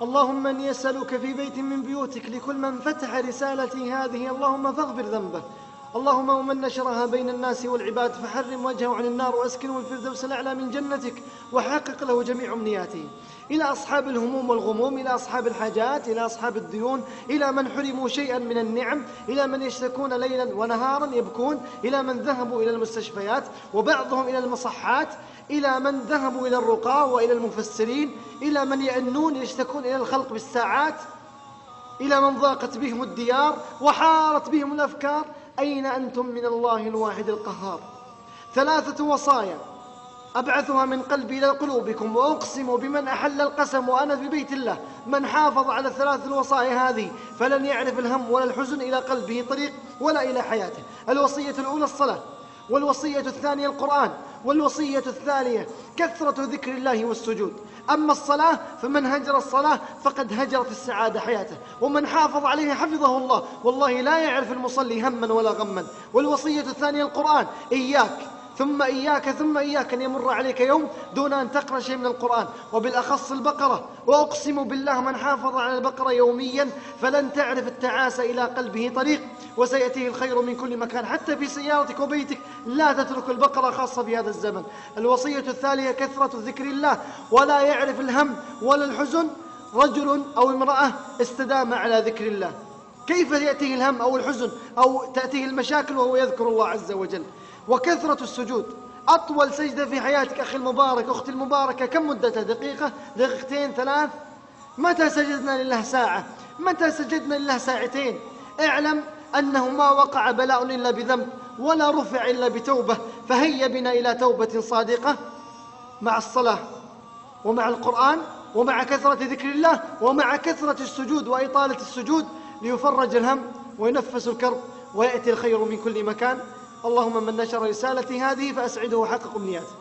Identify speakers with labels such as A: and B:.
A: اللهم إني أسألك في بيت من بيوتك لكل من فتح رسالتي هذه اللهم فاغفر ذنبه. اللهم ومن نشرها بين الناس والعباد فحرم وجهه عن النار وأسكنه الفردوس الأعلى من جنتك وحقق له جميع أمنياته. إلى أصحاب الهموم والغموم، إلى أصحاب الحاجات، إلى أصحاب الديون، إلى من حرموا شيئا من النعم، إلى من يشتكون ليلا ونهارا يبكون، إلى من ذهبوا إلى المستشفيات وبعضهم إلى المصحات، إلى من ذهبوا إلى الرقاة وإلى المفسرين، إلى من يأنون يشتكون إلى الخلق بالساعات، إلى من ضاقت بهم الديار وحارت بهم الأفكار. أين أنتم من الله الواحد القهار؟ 3 وصايا أبعثها من قلبي إلى قلوبكم، وأقسم بمن أحل القسم وأنا في بيت الله: من حافظ على 3 الوصايا هذه فلن يعرف الهم ولا الحزن إلى قلبه طريق ولا إلى حياته. الوصية الأولى الصلاة، والوصية الثانية القرآن، والوصية الثالثة كثرة ذكر الله والسجود. أما الصلاة فمن هجر الصلاة فقد هجر في السعادة حياته، ومن حافظ عليه حفظه الله، والله لا يعرف المصلي هما ولا غما. والوصية الثانية القرآن: إياك ثم إياك ثم إياك أن يمر عليك يوم دون أن تقرأ شيء من القرآن، وبالأخص البقرة. وأقسم بالله من حافظ على البقرة يوميا فلن تعرف التعاسة إلى قلبه طريق، وسيأتيه الخير من كل مكان حتى في سيارتك وبيتك. لا تترك البقرة خاصة في هذا الزمن. الوصية الثالثة كثرة ذكر الله، ولا يعرف الهم ولا الحزن رجل أو امرأة استدام على ذكر الله. كيف يأتيه الهم أو الحزن أو تأتيه المشاكل وهو يذكر الله عز وجل؟ وكثرة السجود. أطول سجدة في حياتك أخي المبارك، أختي المباركة، كم مدتها؟ دقيقة، دقيقتين، 3؟ متى سجدنا لله ساعة؟ متى سجدنا لله ساعتين؟ اعلم أنه ما وقع بلاء إلا بذنب، ولا رفع إلا بتوبة. فهيا بنا إلى توبة صادقة مع الصلاة ومع القرآن ومع كثرة ذكر الله ومع كثرة السجود وإطالة السجود، ليفرج الهم وينفس الكرب ويأتي الخير من كل مكان. اللهم من نشر رسالتي هذه فأسعده وحقق أمنياته.